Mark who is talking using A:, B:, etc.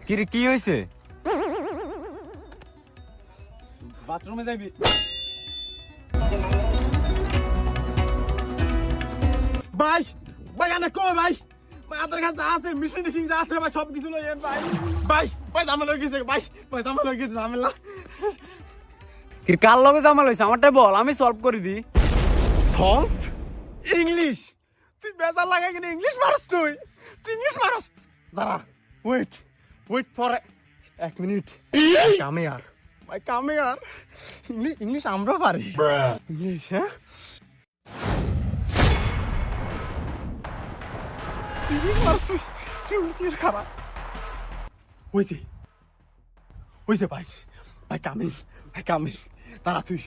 A: কি হয়েছে?
B: বাথরুমে যাবি? ভাই ভাই আনে কই ভাই? ভাই আপনার কাছে যা আছে মিশন টিশিং যা আছে ভাই সব কিছু লই ভাই। ভাই ভাই ঝামেলা হয়ে গেছে ভাই, ভাই ঝামেলা হয়ে গেছে ঝামেলা।
A: কি কার লগে জামাল হয়েছে আমারটাই বল, আমি সলভ করে দিই।
B: সলভ? ইংলিশ? তুই বেজার লাগাই কিনা ইংলিশ মারস? তুই ইংলিশ মারস? দাঁড়া, ওয়েট ফর 1 মিনিট। কামে আর ভাই কামে আর ইংলিশ আমরা পারি ইংলিশ। হ্যাঁ ইংলিশ মারস ইংলিশ খারাপ হয়েছে ভাই, ভাই কামিং, দাঁড়া তুই।